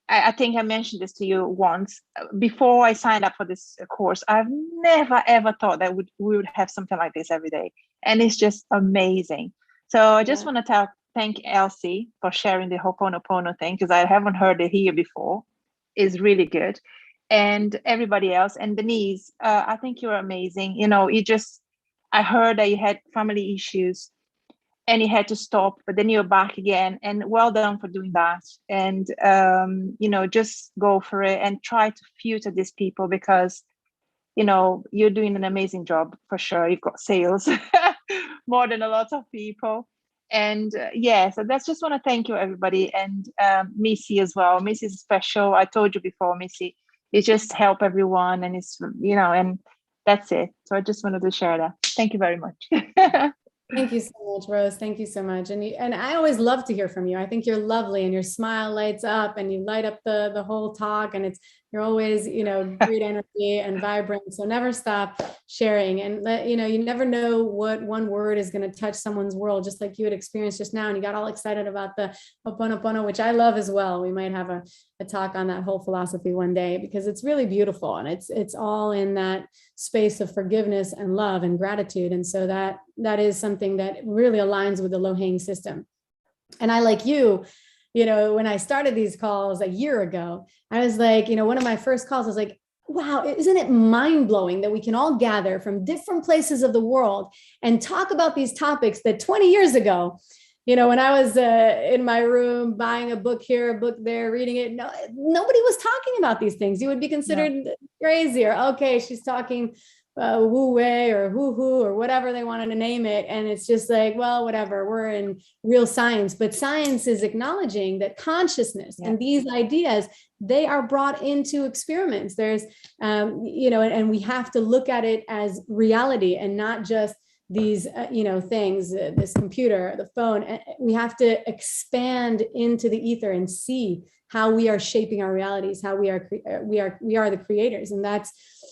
I mentioned this to you once. Before I signed up for this course, I've never, ever thought that we would have something like this every day. And it's just amazing. So I just want to thank Elsie for sharing the Ho'oponopono thing, because I haven't heard it here before. It's really good. And everybody else. And Denise, I think you're amazing. I heard that you had family issues and you had to stop, but then you're back again, and well done for doing that. And just go for it and try to filter these people, because you're doing an amazing job for sure. You've got sales more than a lot of people. And so that's just want to thank you, everybody. And Missy as well. Missy is special. I told you before, Missy, you just help everyone, and it's and that's it. So I just wanted to share that. Thank you very much. Thank you so much, Rose. Thank you so much. And I always love to hear from you. I think you're lovely, and your smile lights up, and you light up the whole talk, and you're always, great energy and vibrant. So never stop sharing, and you never know what one word is going to touch someone's world, just like you had experienced just now. And you got all excited about the Ho'oponopono, which I love as well. We might have a talk on that whole philosophy one day, because it's really beautiful, and it's all in that space of forgiveness and love and gratitude. And so that is something that really aligns with the Loheng system. And I, like you, when I started these calls a year ago, I was like, one of my first calls, I was like, wow, isn't it mind-blowing that we can all gather from different places of the world and talk about these topics that 20 years ago, when I was in my room buying a book here, a book there, reading it, nobody was talking about these things. You would be considered crazy, or okay, she's talking woo way or hoo hoo or whatever they wanted to name it. And it's just like, well, whatever, we're in real science. But science is acknowledging that consciousness and these ideas, they are brought into experiments. There's, and we have to look at it as reality and not just these, things, this computer, the phone. We have to expand into the ether and see how we are shaping our realities, how we are the creators. And that's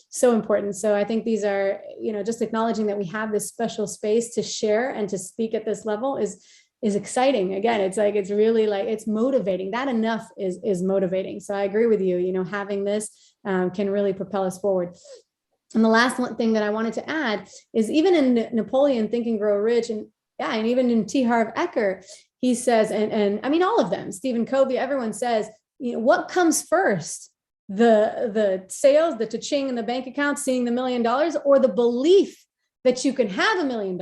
so important. So I think these are, just acknowledging that we have this special space to share and to speak at this level is exciting. Again, it's really like, it's motivating. That enough is motivating. So I agree with you, having this can really propel us forward. And the last one thing that I wanted to add is, even in Napoleon Think and Grow Rich, and Yeah, and even in T. Harv Eker, he says, and I mean, all of them, Stephen Covey, everyone says, you know, what comes first? The sales, the cha-ching in the bank account, seeing the $1 million, or the belief that you can have $1 million?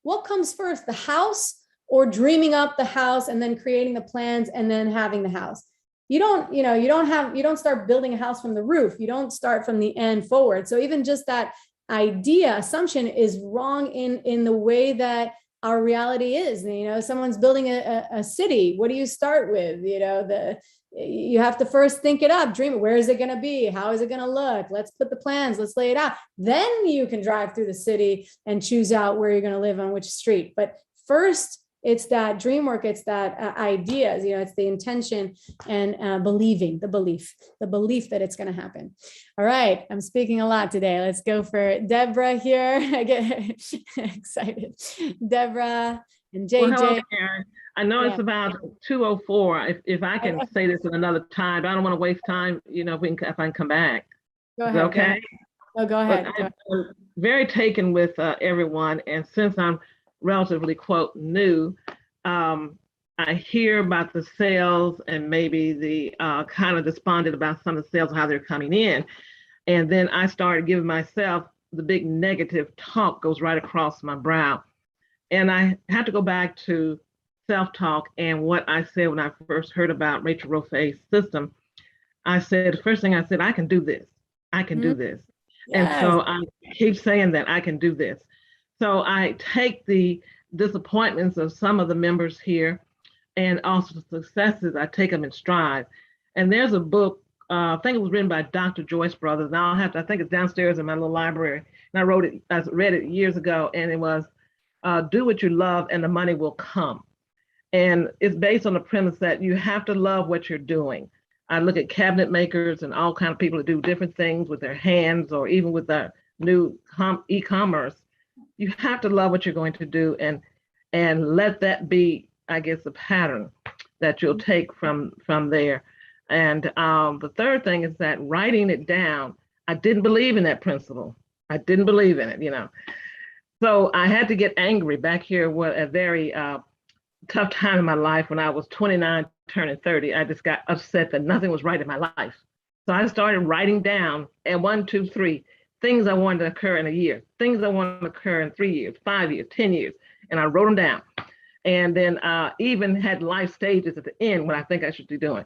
What comes first, the house or dreaming up the house and then creating the plans and then having the house? You don't start building a house from the roof. You don't start from the end forward. So even just that assumption is wrong in the way that our reality is. You know, someone's building a city. What do you start with? You know, you have to first think it up, dream it. Where is it going to be? How is it going to look? Let's put the plans, let's lay it out. Then you can drive through the city and choose out where you're going to live on which street. But first, it's that dream work, it's that ideas, you know, it's the intention and believing, the belief that it's going to happen. All right, I'm speaking a lot today. Let's go for Deborah here. I get excited. Deborah and JJ. Well, hello, Karen. I know it's about 2:04. If I can say this at another time, but I don't want to waste time. You know, if I can come back. Go Is ahead. that okay? Go ahead. I'm very taken with everyone, and since I'm relatively quote new, I hear about the sales and maybe the kind of despondent about some of the sales, how they're coming in, and then I started giving myself the big negative talk goes right across my brow, and I have to go back to self-talk and what I said when I first heard about Rachel Roffe's system. I said, the first thing I said, I can do this. I can do this. Yes. And so I keep saying that I can do this. So I take the disappointments of some of the members here and also the successes, I take them in stride. And there's a book, I think it was written by Dr. Joyce Brothers. Now I think it's downstairs in my little library. And I read it years ago, and it was do what you love and the money will come. And it's based on the premise that you have to love what you're doing. I look at cabinet makers and all kinds of people that do different things with their hands or even with their new e-commerce. You have to love what you're going to do and let that be, I guess, a pattern that you'll take from there. And the third thing is that writing it down, I didn't believe in that principle. I didn't believe in it, you know. So I had to get angry back here with a very tough time in my life when I was 29, turning 30. I just got upset that nothing was right in my life. So I started writing down and 1, 2, 3 things I wanted to occur in a year, things I wanted to occur in 3 years, 5 years, 10 years. And I wrote them down. And then even had life stages at the end, what I think I should be doing.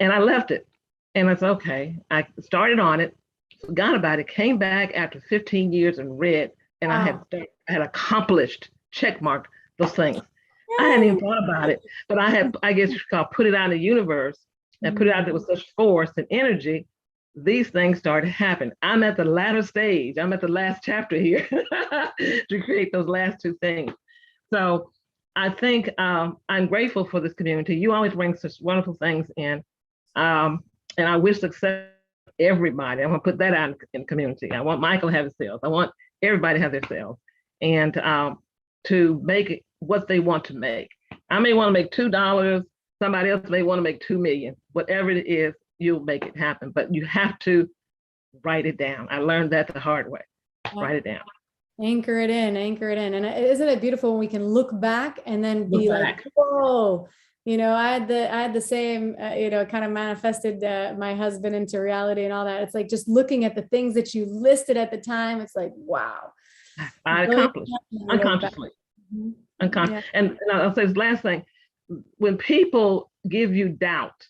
And I left it. And I said, okay, I started on it, forgot about it, came back after 15 years and read, and Wow. I had accomplished, checkmark those things. I hadn't even thought about it, but I guess you could put it out in the universe and put it out there with such force and energy. These things started to happen. I'm at the latter stage. I'm at the last chapter here to create those last two things. So I think I'm grateful for this community. You always bring such wonderful things in. And I wish success to everybody. I want to put that out in the community. I want Michael to have his sales. I want everybody to have their sales and to make it what they want to make. I may want to make $2. Somebody else may want to make 2 million. Whatever it is, you'll make it happen. But you have to write it down. I learned that the hard way. Write it down. Anchor it in. And isn't it beautiful when we can look back and then be like, whoa, you know, I had the same, you know, kind of manifested my husband into reality and all that. It's like just looking at the things that you listed at the time. It's like, wow. I accomplished unconsciously. Yeah. And I'll say this last thing. When people give you doubt,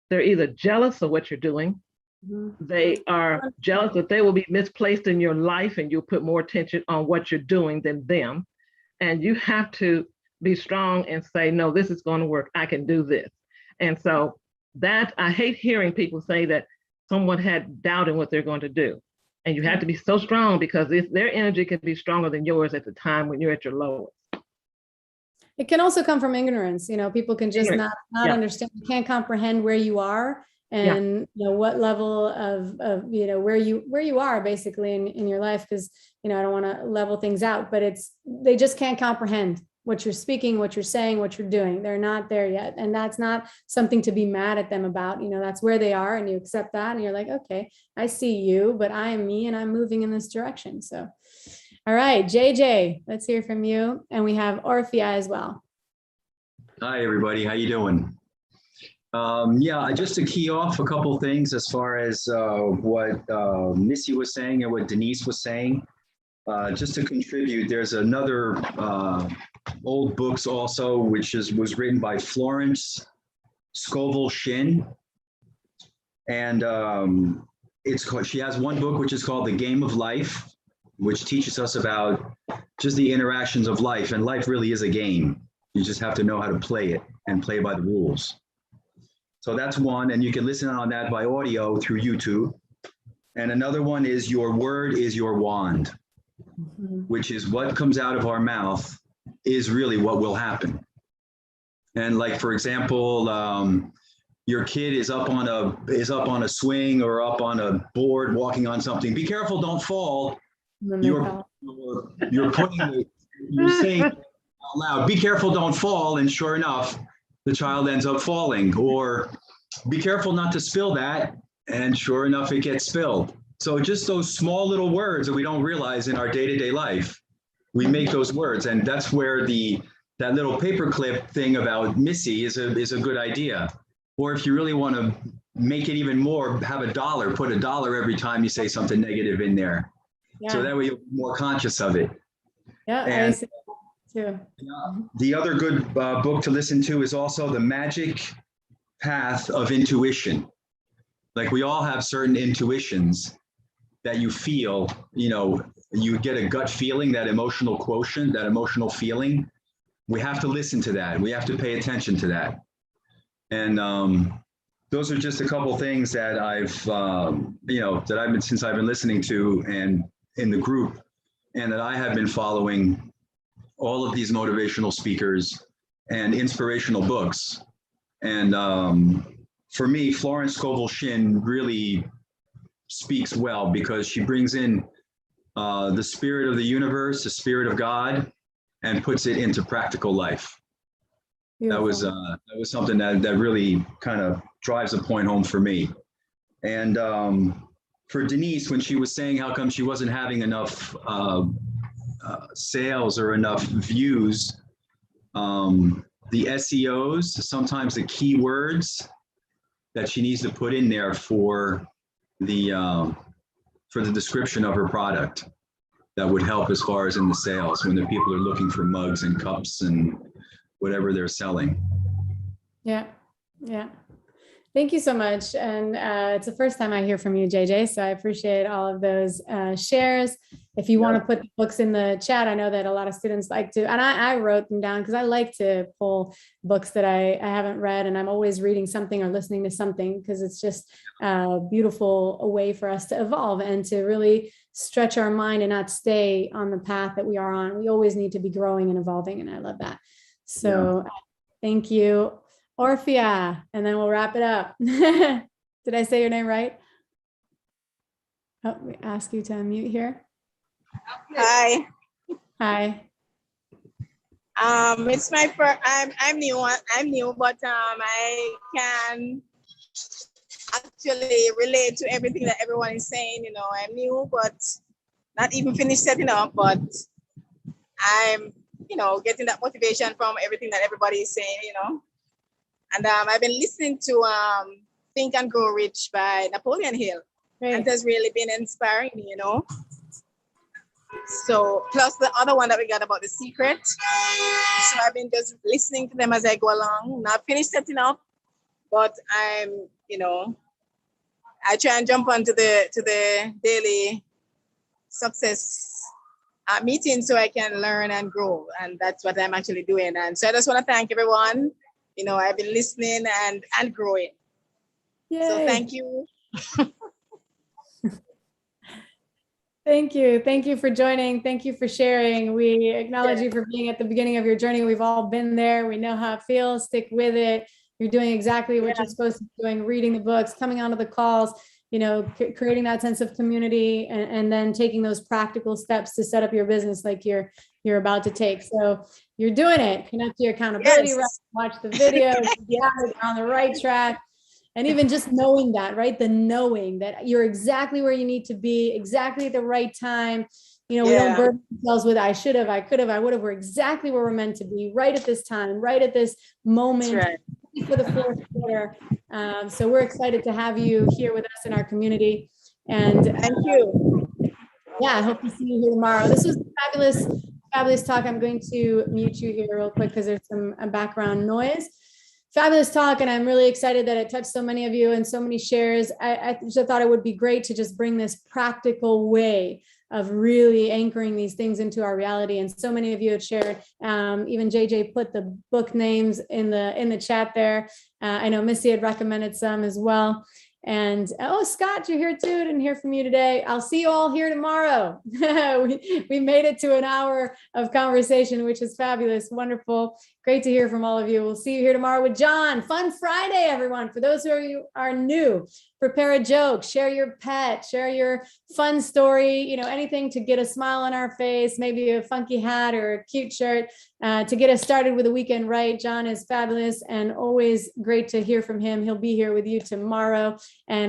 they're either jealous of what you're doing. They are jealous that they will be misplaced in your life and you'll put more attention on what you're doing than them. And you have to be strong and say, no, this is going to work. I can do this. And so that I hate hearing people say that someone had doubt in what they're going to do. And you have to be so strong because their energy can be stronger than yours at the time when you're at your lowest. It can also come from ignorance. You know, people can just not understand, can't comprehend where you are and you know what level of you know where you are basically in your life, because you know I don't want to level things out, but they just can't comprehend what you're speaking, what you're saying, what you're doing. They're not there yet, and that's not something to be mad at them about. You know, that's where they are, and you accept that, and you're like, okay, I see you, but I am me, and I'm moving in this direction. So All right, JJ, let's hear from you. And we have Orphea as well. Hi, everybody. How you doing? Yeah, just to key off a couple things as far as what Missy was saying and what Denise was saying. Just to contribute, there's another old books also, which was written by Florence Scovel Shinn. And she has one book which is called The Game of Life, which teaches us about just the interactions of life. And life really is a game. You just have to know how to play it and play by the rules. So that's one, and you can listen on that by audio through YouTube. And another one is Your Word is Your Wand, which is what comes out of our mouth is really what will happen. And like, for example, your kid is up on a swing or up on a board walking on something. Be careful, don't fall. You're saying out loud, be careful, don't fall. And sure enough, the child ends up falling. Or be careful not to spill that. And sure enough, it gets spilled. So just those small little words that we don't realize in our day-to-day life, we make those words. And that's where that little paperclip thing about Missy is a good idea. Or if you really want to make it even more, have a dollar, put $1 every time you say something negative in there. Yeah. So that way you'll be more conscious of it. Yeah, And I see that too. the other good book to listen to is also The Magic Path of Intuition. Like, we all have certain intuitions that you feel, you get a gut feeling, that emotional quotient, that emotional feeling. We have to listen to that. We have to pay attention to that. And those are just a couple things that since I've been listening to and in the group, and that I have been following all of these motivational speakers and inspirational books. And for me, Florence Scovel Shinn really speaks well, because she brings in the spirit of the universe, the spirit of God, and puts it into practical life. That was something that really kind of drives a point home for me. And for Denise, when she was saying how come she wasn't having enough sales or enough views, the SEOs, sometimes the keywords that she needs to put in there for the description of her product, that would help as far as in the sales, when the people are looking for mugs and cups and whatever they're selling. Yeah. Thank you so much. And it's the first time I hear from you, JJ, so I appreciate all of those shares. If you want to put the books in the chat, I know that a lot of students like to, and I wrote them down because I like to pull books that I haven't read, and I'm always reading something or listening to something, because it's just a beautiful way for us to evolve and to really stretch our mind and not stay on the path that we are on. We always need to be growing and evolving, and I love that. So thank you, Orphea, and then we'll wrap it up. Did I say your name right? Oh, we ask you to unmute here. Hi. Hi. It's my first. I'm new. But I can actually relate to everything that everyone is saying. I'm new, but not even finished setting up. But I'm, getting that motivation from everything that everybody is saying. And I've been listening to Think and Grow Rich by Napoleon Hill. Great. And that's really been inspiring me. So plus the other one that we got about The Secret. So I've been just listening to them as I go along. Not finished setting up, but I'm, I try and jump onto the daily success meeting so I can learn and grow. And that's what I'm actually doing. And so I just want to thank everyone. I've been listening and growing. Yay. So thank you. Thank you. Thank you for joining. Thank you for sharing. We acknowledge you for being at the beginning of your journey. We've all been there. We know how it feels. Stick with it. You're doing exactly what you're supposed to be doing, reading the books, coming onto the calls, creating that sense of community, and then taking those practical steps to set up your business like you're about to take. So you're doing it. Connect to your accountability, watch the videos, you're on the right track. And even just knowing that, right? The knowing that you're exactly where you need to be, exactly at the right time, You know, we don't Yeah. burden ourselves with I should have, I could have, I would have. We're exactly where we're meant to be, right at this time, right at this moment right. for the fourth quarter. So we're excited to have you here with us in our community. And Thank you. yeah, I hope to see you here tomorrow. This was fabulous talk. I'm going to mute you here real quick because there's some background noise. Fabulous talk, and I'm really excited that it touched so many of you and so many shares. I just thought it would be great to just bring this practical way of really anchoring these things into our reality. And so many of you had shared. Even JJ put the book names in the chat there. I know Missy had recommended some as well. And oh, Scott, you're here too. Didn't hear from you today. I'll see you all here tomorrow. we made it to an hour of conversation, which is fabulous. Wonderful. Great to hear from all of you. We'll see you here tomorrow with John. Fun Friday, everyone. For those who are new, prepare a joke, share your pet, share your fun story, you know, anything to get a smile on our face, maybe a funky hat or a cute shirt to get us started with the weekend right. John is fabulous and always great to hear from him. He'll be here with you tomorrow. And